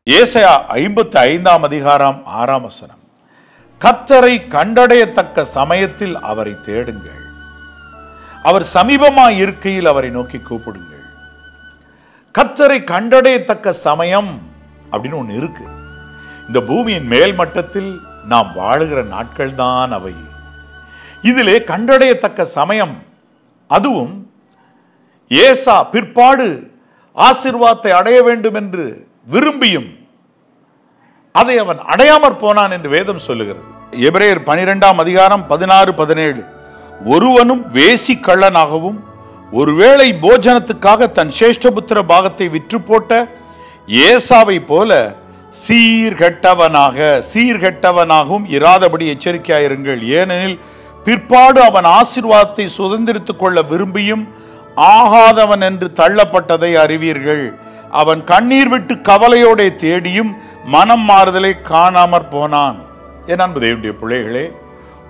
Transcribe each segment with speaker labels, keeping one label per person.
Speaker 1: ஏசாயா 55 அதிகாரம் 6 வசனம். கர்த்தரை கண்டடையத்தக்க சமயத்தில் அவரை தேடுங்கள், அவர் சமீபமாய் இருக்கையில் அவரை நோக்கி கூப்பிடுங்கள். கர்த்தரை கண்டடையத்தக்க சமயம் அப்படின்னு ஒன்று இருக்கு. இந்த பூமியின் மேல் மட்டத்தில் நாம் வாழுகிற நாட்கள் தான் அவை. இதிலே கண்டடையத்தக்க சமயம், அதுவும் ஏசா பிற்பாடு ஆசீர்வாதத்தை அடைய வேண்டும் என்று விரும்பியும் அதை அவன் அடையாமற் போனான் என்று வேதம் சொல்லுகிறது. எபிரேயர் 12 அதிகாரம் 16-17. ஒருவனும் வேசி கள்ளனாகவும் ஒருவேளை போஜனத்துக்காக தன் சேஷ்டபுத்திர பாகத்தை விற்று போட்ட ஏசாவை போல சீர்கெட்டவனாகவும் இராதபடி எச்சரிக்கையாயிருங்கள். ஏனெனில் பிற்பாடு அவன் ஆசீர்வாதத்தை சுதந்திரித்துக் கொள்ள விரும்பியும் ஆகாதவன் என்று தள்ளப்பட்டதை அறிவீர்கள். அவன் கண்ணீர் விட்டு கவலையோட தேடியும் மனம் மாறுதலை காணாமற் போனான். என் அன்பு தேவனுடைய பிள்ளைகளே,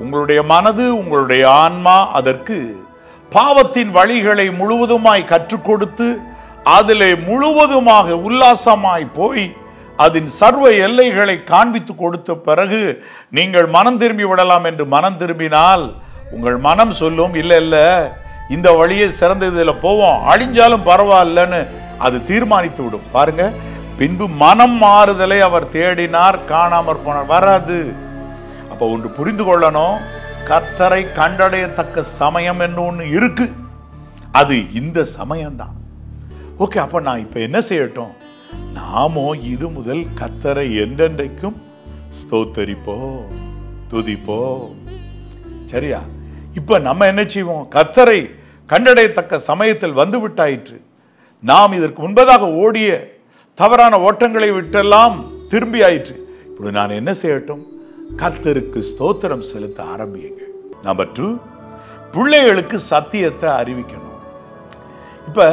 Speaker 1: உங்களுடைய மனது, உங்களுடைய ஆன்மா அதற்கு பாவத்தின் வழிகளை முழுவதுமாய் கற்றுக் கொடுத்து அதிலே முழுவதுமாக உல்லாசமாய் போய் அதன் சர்வ எல்லைகளை காண்பித்து கொடுத்த பிறகு நீங்கள் மனம் திரும்பி விடலாம் என்று மனம் திரும்பினால் உங்கள் மனம் சொல்லும், இல்லை இல்லை, இந்த வழியே சிறந்த இதில் போவோம், அழிஞ்சாலும் பரவாயில்லன்னு அது தீர்மானித்து விடும். பாருங்க, பின்பு மனம் மாறுதலை அவர் தேடினார், காணாமற் போனார். வராது. அப்போ ஒன்று புரிந்து கொள்ளணும், கர்த்தரை கண்டடையத்தக்க சமயம் என்று ஒன்று இருக்கு. அது இந்த சமயம்தான். ஓகே, அப்ப நான் இப்ப என்ன செய்யட்டும்? நாமோ இது முதல் கர்த்தரை என்றென்றைக்கும் ஸ்தோத்தரிப்போம், துதிப்போம். சரியா? இப்ப நம்ம என்ன செய்வோம்? கர்த்தரை கண்டடையத்தக்க சமயத்தில் வந்து விட்டாயிற்று. நாம் இதற்கு முன்பதாக ஓடிய தவறான ஓட்டங்களை விட்டெல்லாம் திரும்பி ஆயிற்று. இப்படி நான் என்ன செய்யட்டும்? கர்த்தருக்கு ஸ்தோத்திரம் செலுத்த ஆரம்பியுங்க. நம்பர் 2, பிள்ளைகளுக்கு சத்தியத்தை அறிவிக்கணும். இப்ப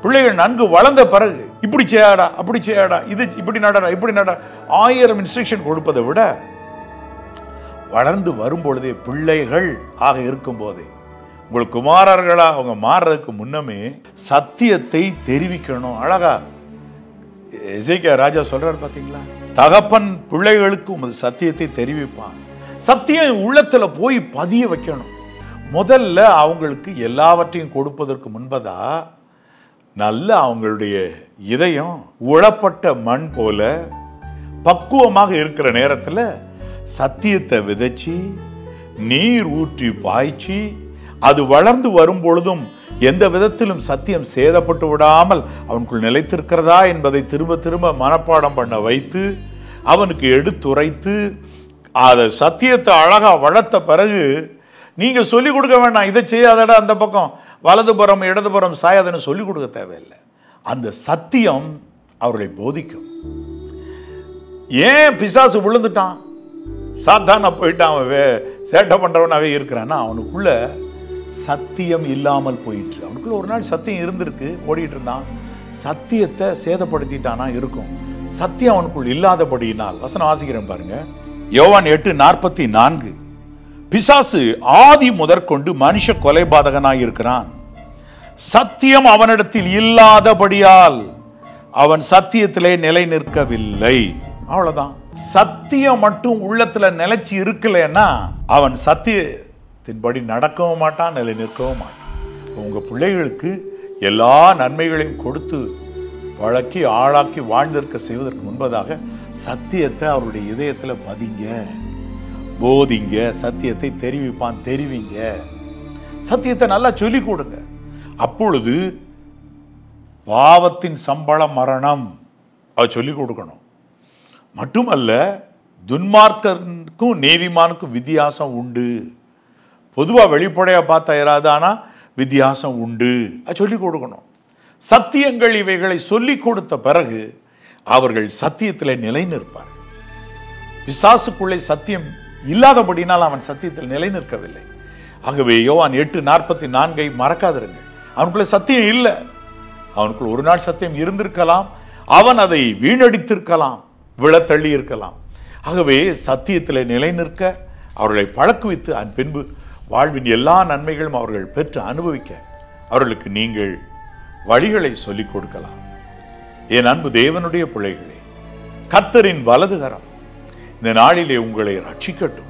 Speaker 1: பிள்ளைகள் நன்கு வளர்ந்த பிறகு இப்படி செய்யாடா, அப்படி செய்யாடா, இது இப்படி நடடா, இப்படி நட, 1000 இன்ஸ்ட்ரக்ஷன் கொடுப்பதை விட வளர்ந்து வரும்பொழுதே, பிள்ளைகள் ஆக இருக்கும் போதே, உங்களுக்கு குமாரர்களா அவங்க மாறுறதுக்கு முன்னமே சத்தியத்தை தெரிவிக்கணும். அழகா எசேக்கியா ராஜா சொல்றாரு பாத்தீங்களா? தகப்பன் பிள்ளைகளுக்கு உமது சத்தியத்தை தெரிவிப்பான். சத்தியம் உள்ளத்துல போய் பதிய வைக்கணும். முதல்ல அவங்களுக்கு எல்லாவற்றையும் கொடுப்பதற்கு முன்பதா நல்ல அவங்களுடைய இதயம் உழப்பட்ட மண் போல பக்குவமாக இருக்கிற நேரத்தில் சத்தியத்தை விதைச்சி நீர் ஊற்றி பாய்ச்சி அது வளர்ந்து வரும் பொழுதும் எந்த விதத்திலும் சத்தியம் சேதப்பட்டு விடாமல் அவனுக்குள் நிலைத்திருக்கிறதா என்பதை திரும்ப திரும்ப மனப்பாடம் பண்ண வைத்து அவனுக்கு எடுத்துரைத்து அதை சத்தியத்தை அழகா வளர்த்த பிறகு நீங்க சொல்லிக் கொடுக்க வேண்டாம், இதை செய்யாதடா, அந்த பக்கம் வலதுபுறம் இடதுபுறம் சாயாதன்னு சொல்லிக் கொடுக்க தேவையில்லை. அந்த சத்தியம் அவர்களை போதிக்கும். ஏன் பிசாசு விழுந்துட்டான், சாத்தான போயிட்டான், அவன் சேட்டை பண்றவனாவே இருக்கிறான்னா அவனுக்குள்ள சத்தியம் இல்லாமல் போயிட்டு. அவனுக்குள்ள ஒரு நாள் சத்தியம் இருந்திருக்கு, ஓடிட்டு இருந்தான், சத்தியத்தை சேதப்படுத்திட்டானா இருக்கும். சத்தியம் அவனுக்குள் இல்லாதபடியினால், வசனம் வாசிக்கிறேன் பாருங்க, யோவான் 8:44. பிசாசு ஆதி முதற்கொண்டு மனுஷ கொலைபாதகனாய் இருக்கிறான். சத்தியம் அவனிடத்தில் இல்லாதபடியால் அவன் சத்தியத்திலே நிலை நிற்கவில்லை. அவ்வளவுதான். சத்தியம் மட்டும் உள்ளத்துல நிலைச்சு இருக்கலன்னா அவன் சத்தியத்தின்படி நடக்கவும் மாட்டான், நிலை நிற்கவும் மாட்டான். உங்க பிள்ளைகளுக்கு எல்லா நன்மைகளையும் கொடுத்து வழக்கி ஆளாக்கி வாழ்ந்திருக்க செய்வதற்கு முன்பதாக சத்தியத்தை அவருடைய இதயத்துல பதிங்க, போதிங்க, சத்தியத்தை தெரிவிப்பான், தெரிவிங்க, சத்தியத்தை நல்லா சொல்லிக் கொடுங்க. அப்பொழுது பாவத்தின் சம்பளம் மரணம், அதை சொல்லிக் கொடுக்கணும். மட்டுமல்ல, துன்மார்க்கனுக்கும் நீதிமானுக்கும் வித்தியாசம் உண்டு. பொதுவாக வெளிப்படையா பார்த்தா இராது, ஆனா வித்தியாசம் உண்டு, அது சொல்லிக் கொடுக்கணும். சத்தியங்கள் இவைகளை சொல்லிக் கொடுத்த பிறகு அவர்கள் சத்தியத்தில் நிலை நிற்பார். பிசாசுக்குள்ளே சத்தியம் இல்லாதபடினால் அவன் சத்தியத்தில் நிலை நிற்கவில்லை. ஆகவே யோவான் 8:44 மறக்காதிருங்கள். அவனுக்குள்ள சத்தியம் இல்லை. அவனுக்குள் ஒரு நாள் சத்தியம் இருந்திருக்கலாம், அவன் அதை வீணடித்திருக்கலாம், விழத்தள்ளி இருக்கலாம். ஆகவே சத்தியத்தில் நிலை நிற்க அவர்களை பழக்குவித்து அதன் பின்பு வாழ்வின் எல்லா நன்மைகளும் அவர்கள் பெற்று அனுபவிக்க அவர்களுக்கு நீங்கள் வழிகளை சொல்லிக் கொடுக்கலாம். என் அன்பு தேவனுடைய பிள்ளைகளே, கர்த்தரின் வலதுகரம் இந்த நாளிலே உங்களை ரட்சிக்கட்டும்.